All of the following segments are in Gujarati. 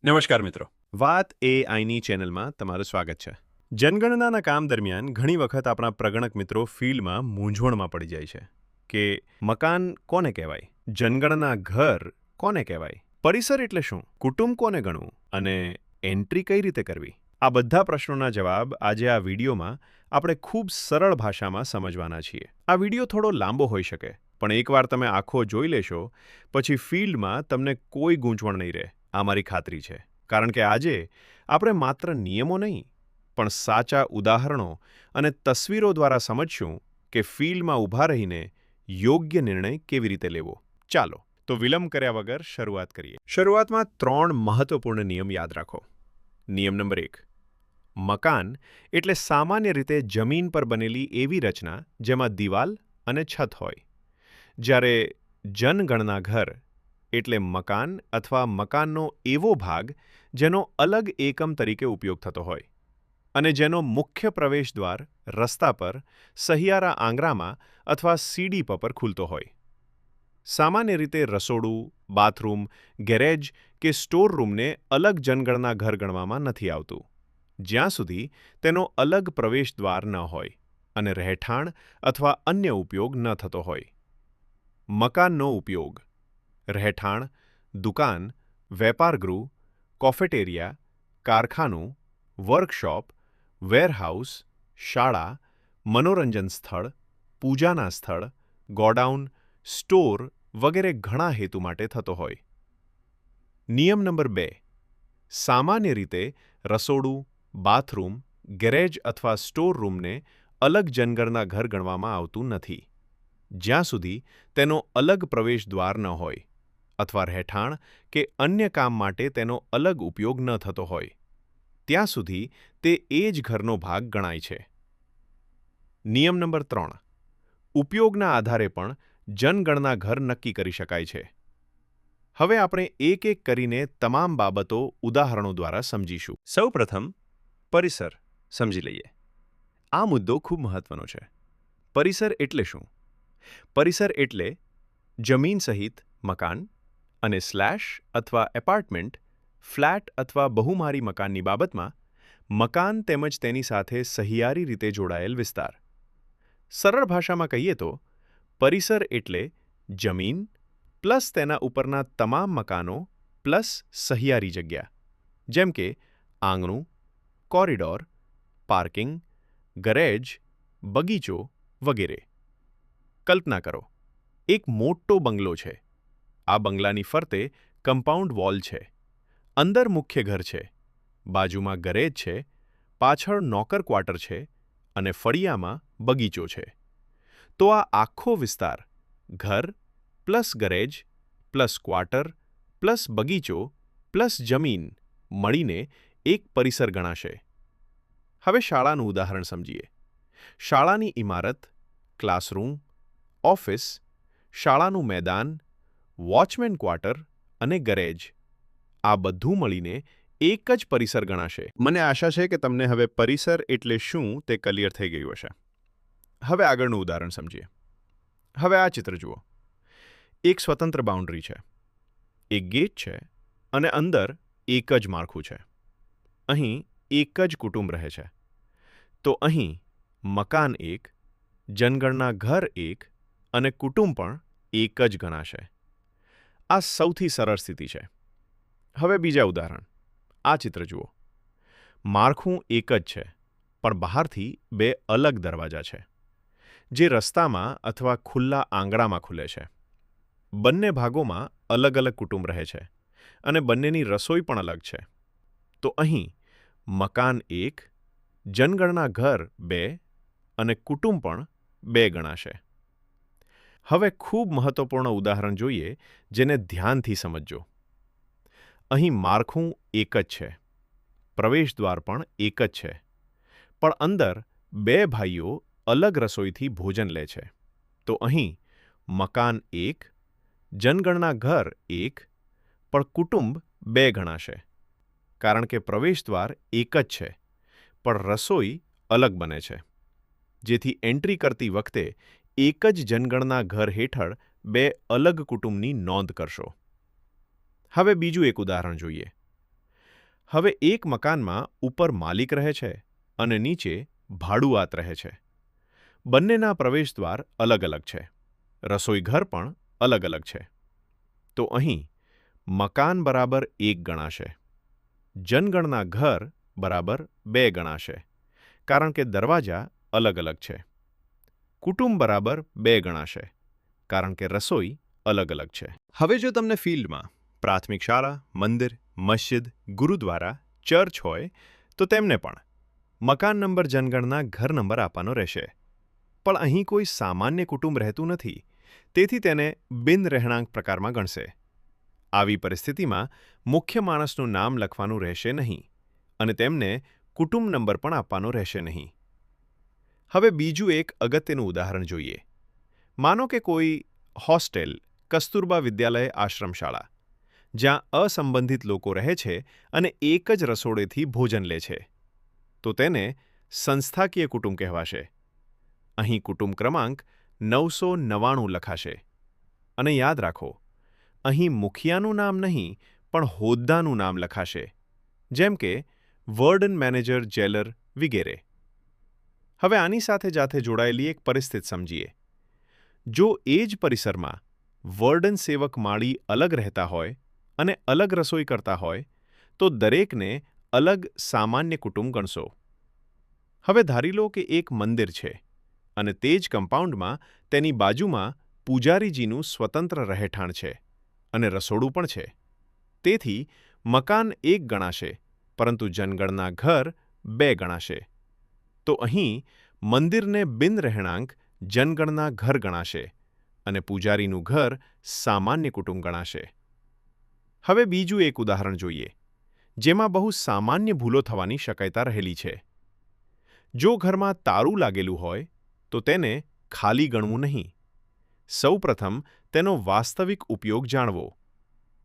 નમસ્કાર મિત્રો. વાત એઆઈની ચેનલમાં તમારું સ્વાગત છે. જનગણનાના કામ દરમિયાન ઘણી વખત આપણા પ્રગણક મિત્રો ફિલ્ડમાં મૂંઝવણમાં પડી જાય છે કે મકાન કોને કહેવાય, જનગણના ઘર કોને કહેવાય, પરિસર એટલે શું, કુટુંબ કોને ગણવું અને એન્ટ્રી કઈ રીતે કરવી. આ બધા પ્રશ્નોના જવાબ આજે આ વિડીયોમાં આપણે ખૂબ સરળ ભાષામાં સમજવાના છીએ. આ વિડીયો થોડો લાંબો હોઈ શકે, પણ એકવાર તમે આખો જોઈ લેશો પછી ફિલ્ડમાં તમને કોઈ ગૂંચવણ નહીં રહે, આ મારી ખાતરી છે. કારણ કે આજે આપણે માત્ર નિયમો નહીં પણ સાચા ઉદાહરણો અને તસવીરો દ્વારા સમજશું કે ફિલ્ડમાં ઊભા રહીને યોગ્ય નિર્ણય કેવી રીતે લેવો. ચાલો તો વિલંબ કર્યા વગર શરૂઆત કરીએ. શરૂઆતમાં 3 મહત્વપૂર્ણ નિયમ યાદ રાખો. નિયમ નંબર 1, મકાન એટલે સામાન્ય રીતે જમીન પર બનેલી એવી રચના જેમાં દિવાલ અને છત હોય, જ્યારે જનગણના ઘર એટલે મકાન અથવા મકાનનો એવો ભાગ જેનો અલગ એકમ તરીકે ઉપયોગ થતો હોય અને જેનો મુખ્ય પ્રવેશ દ્વાર રસ્તા પર, સહિયારા આંગણામાં અથવા સીડી પર ખુલતો હોય. સામાન્ય રીતે રસોડું, બાથરૂમ, ગેરેજ કે સ્ટોર રૂમને અલગ જનગણના ઘર ગણવામાં નથી આવતું, જ્યાં સુધી તેનો અલગ પ્રવેશ દ્વાર ન હોય અને રહેઠાણ અથવા અન્ય ઉપયોગ ન થતો હોય. મકાનનો ઉપયોગ: રહેઠાણ, દુકાન, વેપારગૃહ, કોફેટેરિયા, કારખાનું, વર્કશોપ, વેરહાઉસ, શાળા, મનોરંજન સ્થળ, પૂજાના સ્થળ, ગોડાઉન, સ્ટોર વગેરે ઘણા હેતુ માટે થતો હોય. નિયમ નંબર 2, સામાન્ય રીતે રસોડું, બાથરૂમ, ગેરેજ અથવા સ્ટોર રૂમને અલગ જનગણના ઘર ગણવામાં આવતું નથી, જ્યાં સુધી તેનો અલગ પ્રવેશ દ્વાર ન હોય અથવા રહેઠાણ કે અન્ય કામ માટે તેનો અલગ ઉપયોગ ન થતો હોય, ત્યાં સુધી તે એ જ ઘરનો ભાગ ગણાય છે. નિયમ નંબર 3, ઉપયોગના આધારે પણ જનગણના ઘર નક્કી કરી શકાય છે. હવે આપણે એક એક કરીને તમામ બાબતો ઉદાહરણો દ્વારા સમજીશું. સૌપ્રથમ પરિસર સમજી લઈએ. આ મુદ્દો ખૂબ મહત્વનો છે. પરિસર એટલે શું? પરિસર એટલે જમીન સહિત મકાન અને સ્લેશ અથવા એપાર્ટમેન્ટ, ફ્લેટ અથવા બહુમારી મકાનની બાબતમાં મકાન તેમજ તેની સાથે સહિયારી રીતે જોડાયેલ વિસ્તાર. સરળ ભાષામાં કહીએ તો પરિસર એટલે જમીન પ્લસ તેના ઉપરના તમામ મકાનો પ્લસ સહિયારી જગ્યા, જેમ કે આંગણું, કોરિડોર, પાર્કિંગ, ગેરેજ, બગીચો વગેરે. કલ્પના કરો, એક મોટો બંગલો છે. આ બંગલાની ફરતે કમ્પાઉન્ડ વોલ છે, અંદર મુખ્ય ઘર છે, બાજુમાં ગેરેજ છે, પાછળ નોકર ક્વાર્ટર છે અને ફળિયામાં બગીચો છે. તો આ આખો વિસ્તાર ઘર plus garage plus quarter plus બગીચો પ્લસ જમીન મળીને એક પરિસર ગણાશે. હવે શાળાનું ઉદાહરણ સમજીએ. શાળાની ઇમારત, ક્લાસરૂમ, ઓફિસ, શાળાનું મેદાન, વોચમેન ક્વાર્ટર અને ગેરેજ, આ બધું મળીને એક જ પરિસર ગણાશે. મને આશા છે કે તમને હવે પરિસર એટલે શું તે ક્લિયર થઈ ગયું હશે. હવે આગળનું ઉદાહરણ સમજીએ. હવે આ ચિત્ર જુઓ. એક સ્વતંત્ર બાઉન્ડ્રી છે, એક ગેટ છે અને અંદર એક જ માળખું છે. અહીં એક જ કુટુંબ રહે છે. તો અહીં મકાન 1, જનગણના ઘર 1 અને કુટુંબ પણ એક જ ગણાશે. આ સૌથી સરળ સ્થિતિ છે. હવે બીજા ઉદાહરણ. આ ચિત્ર જુઓ. માળખું એક જ છે, પણ બહારથી 2 અલગ દરવાજા છે, જે રસ્તામાં અથવા ખુલ્લા આંગણામાં ખુલે છે. બંને ભાગોમાં અલગ અલગ કુટુંબ રહે છે અને બંનેની રસોઈ પણ અલગ છે. તો અહીં મકાન 1, જનગણના ઘર 2 અને કુટુંબ પણ 2 ગણાશે. હવે ખૂબ મહત્વપૂર્ણ ઉદાહરણ જોઈએ, જેને ધ્યાનથી સમજજો. અહીં માળખું એક જ છે, પ્રવેશદ્વાર પણ એક જ છે, પણ અંદર 2 ભાઈઓ અલગ રસોઈથી ભોજન લે છે. તો અહીં મકાન 1, જનગણના ઘર 1 પણ કુટુંબ 2 ગણાશે, કારણ કે પ્રવેશદ્વાર એક જ છે પણ રસોઈ અલગ બને છે, જેથી એન્ટ્રી કરતી વખતે એક જ જનગણના ઘર હેઠળ 2 અલગ કુટુંબની નોંધ કરશો. હવે બીજું એક ઉદાહરણ જોઈએ. હવે એક મકાનમાં ઉપર માલિક રહે છે અને નીચે ભાડુઆત રહે છે. બંનેના પ્રવેશદ્વાર અલગ અલગ છે. રસોઈઘર પણ અલગ અલગ છે. તો અહીં મકાન બરાબર 1 ગણાશે. જનગણના ઘર બરાબર 2 ગણાશે, કારણ કે દરવાજા અલગ અલગ છે. કુટુંબ બરાબર 2 ગણાશે, કારણ કે રસોઈ અલગ અલગ છે. હવે જો તમને ફિલ્ડમાં પ્રાથમિક શાળા, મંદિર, મસ્જિદ, ગુરુદ્વારા, ચર્ચ હોય તો તેમને પણ મકાન નંબર જનગણના ઘર નંબર આપવાનો રહેશે. પણ અહીં કોઈ સામાન્ય કુટુંબ રહેતું નથી, તેથી તેને બિન રહેણાંક પ્રકારમાં ગણશે. આવી પરિસ્થિતિમાં મુખ્ય માણસનું નામ લખવાનું રહેશે નહીં અને તેમને કુટુંબ નંબર પણ આપવાનો રહેશે નહીં. હવે બીજું એક અગત્યનું ઉદાહરણ જોઈએ. માનો કે કોઈ હોસ્ટેલ, કસ્તુરબા વિદ્યાલય આશ્રમશાળા, જ્યાં અસંબંધિત લોકો રહે છે અને એક જ રસોડેથી ભોજન લે છે, તો તેને સંસ્થાકીય કુટુંબ કહેવાશે. અહીં કુટુંબ ક્રમાંક 999 લખાશે. અને યાદ રાખો, અહીં મુખિયાનું નામ નહીં પણ હોદ્દાનું નામ લખાશે, જેમ કે વોર્ડન, મેનેજર, જેલર વગેરે. હવે આની સાથે જાતે જોડાયેલી એક પરિસ્થિતિ સમજીએ. જો એ જ પરિસરમાં વોર્ડન, સેવક, માળી અલગ રહેતા હોય અને અલગ રસોઈ કરતા હોય તો દરેકને અલગ સામાન્ય કુટુંબ ગણશો. હવે ધારી લો કે એક મંદિર છે અને તે જ કમ્પાઉન્ડમાં તેની બાજુમાં પૂજારીજીનું સ્વતંત્ર રહેઠાણ છે અને રસોડું પણ છે. તેથી મકાન 1 ગણાશે, પરંતુ જનગણના ઘર 2 ગણાશે. તો અહીં મંદિરને બિન રહેણાંક જનગણના ઘર ગણાશે અને પૂજારીનું ઘર સામાન્ય કુટુંબ ગણાશે. હવે બીજું એક ઉદાહરણ જોઈએ, જેમાં બહુ સામાન્ય ભૂલો થવાની શક્યતા રહેલી છે. જો ઘરમાં તાળું લાગેલું હોય તો તેને ખાલી ગણવું નહીં. સૌપ્રથમ તેનો વાસ્તવિક ઉપયોગ જાણવો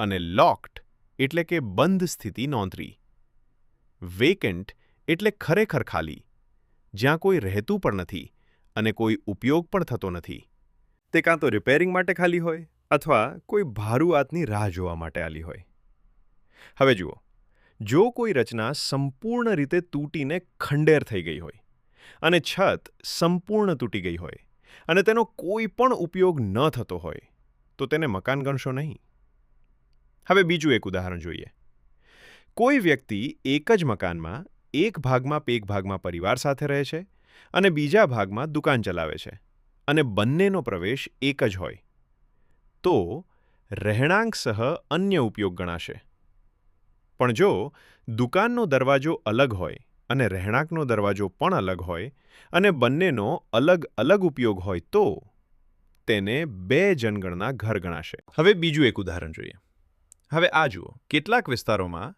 અને લોકડ એટલે કે બંધ સ્થિતિ નોંધવી. વેકેન્ટ એટલે ખરેખર ખાલી, જ્યાં કોઈ રહેતું પણ નથી અને કોઈ ઉપયોગ પણ થતો નથી. તે કાં તો રિપેરિંગ માટે ખાલી હોય અથવા કોઈ ભારુઆતની રાહ જોવા માટે આલી હોય. હવે જુઓ, જો કોઈ રચના સંપૂર્ણ રીતે તૂટીને ખંડેર થઈ ગઈ હોય અને છત સંપૂર્ણ તૂટી ગઈ હોય અને તેનો કોઈ પણ ઉપયોગ ન થતો હોય તો તેને મકાન ગણશો નહીં. હવે બીજું એક ઉદાહરણ જોઈએ. કોઈ વ્યક્તિ એક જ મકાનમાં એક ભાગમાં પરિવાર સાથે રહે છે અને બીજા ભાગમાં દુકાન ચલાવે છે અને બંનેનો પ્રવેશ એક જ હોય, તો રહેણાંક સહ અન્ય ઉપયોગ ગણાશે. પણ જો દુકાનનો દરવાજો અલગ હોય અને રહેણાંકનો દરવાજો પણ અલગ હોય અને બંનેનો અલગ અલગ ઉપયોગ હોય તો તેને 2 જનગણના ઘર ગણાશે. હવે બીજું એક ઉદાહરણ જોઈએ. હવે આ જુઓ, કેટલાક વિસ્તારોમાં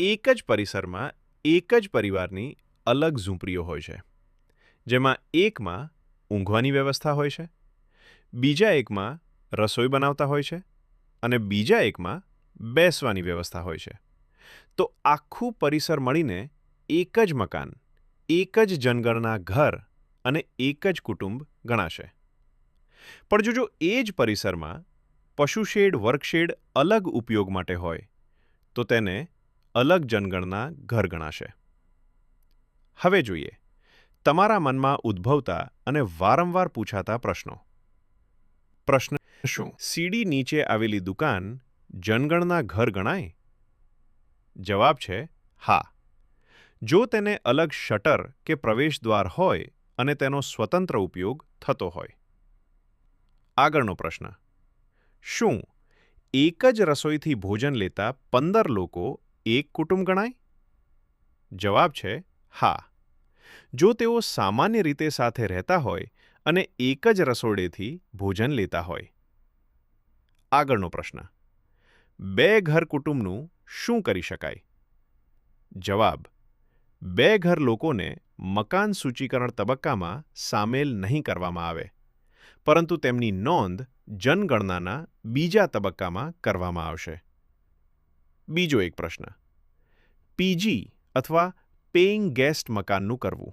એક જ પરિસરમાં એક જ પરિવારની અલગ ઝૂંપડીઓ હોય છે, જેમાં એકમાં ઊંઘવાની વ્યવસ્થા હોય છે, બીજા એકમાં રસોઈ બનાવતા હોય છે અને બીજા એકમાં બેસવાની વ્યવસ્થા હોય છે. તો આખું પરિસર મળીને એક જ મકાન, એક જ જનગણના ઘર અને એક જ કુટુંબ ગણાશે. પણ જો એ જ પરિસરમાં પશુશેડ, વર્કશેડ અલગ ઉપયોગ માટે હોય તો તેને અલગ જનગણના ઘર ગણાશે. હવે જોઈએ તમારા મનમાં ઉદ્ભવતા અને વારંવાર પૂછાતા પ્રશ્નો. પ્રશ્ન શું સીડી નીચે આવેલી દુકાન જનગણના ઘર ગણાય? જવાબ છે હા, જો તેને અલગ શટર કે પ્રવેશદ્વાર હોય અને તેનો સ્વતંત્ર ઉપયોગ થતો હોય. આગળનો પ્રશ્ન, શું એક જ રસોઈથી ભોજન લેતા 15 લોકો એક કુટુંબ ગણાય? જવાબ છે હા, જો તેઓ સામાન્ય રીતે સાથે રહેતા હોય અને એક જ રસોડેથી ભોજન લેતા હોય. આગળનો પ્રશ્ન, 2 ઘર કુટુંબનું શું કરી શકાય? જવાબ, 2 ઘર લોકોને મકાન સૂચિકરણ તબક્કામાં સામેલ નહીં કરવામાં આવે, પરંતુ તેમની નોંધ જનગણનાના બીજા તબક્કામાં કરવામાં આવશે. બીજો એક પ્રશ્ન, પીજી અથવા પેઇંગ ગેસ્ટ મકાનનું કરવું.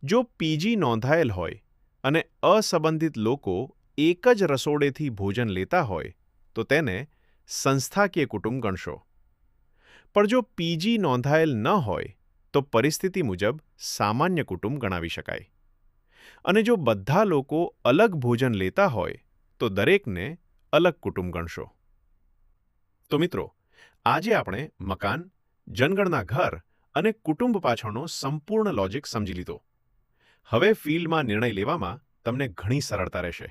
જો પીજી નોંધાયેલ હોય અને અસંબંધિત લોકો એક જ રસોડેથી ભોજન લેતા હોય તો તેને સંસ્થાકીય કુટુંબ ગણશો. પણ જો પીજી નોંધાયેલ ન હોય તો પરિસ્થિતિ મુજબ સામાન્ય કુટુંબ ગણાવી શકાય. અને જો બધા લોકો અલગ ભોજન લેતા હોય તો દરેકને અલગ કુટુંબ ગણશો. તો મિત્રો, આજે આપણે મકાન, જનગણના ઘર અને કુટુંબ પાછળનો સંપૂર્ણ લોજિક સમજી લીધો. હવે ફિલ્ડમાં નિર્ણય લેવામાં તમને ઘણી સરળતા રહેશે.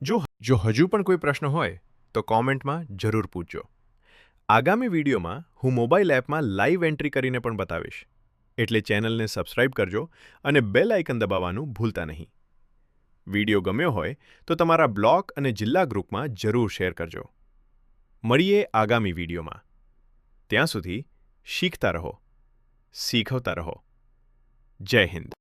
જો હજુ પણ કોઈ પ્રશ્ન હોય તો કોમેન્ટમાં જરૂર પૂછજો. આગામી વિડીયોમાં હું મોબાઈલ એપમાં લાઈવ એન્ટ્રી કરીને પણ બતાવીશ. એટલે ચેનલને સબસ્ક્રાઇબ કરજો અને બેલ આઇકન દબાવવાનું ભૂલતા નહીં. વિડીયો ગમ્યો હોય તો તમારા બ્લોક અને જિલ્લા ગ્રુપમાં જરૂર શેર કરજો. મળીએ આગામી વિડીયોમાં. ત્યાં સુધી શીખતા રહો, શીખવતા રહો. જય હિન્દ.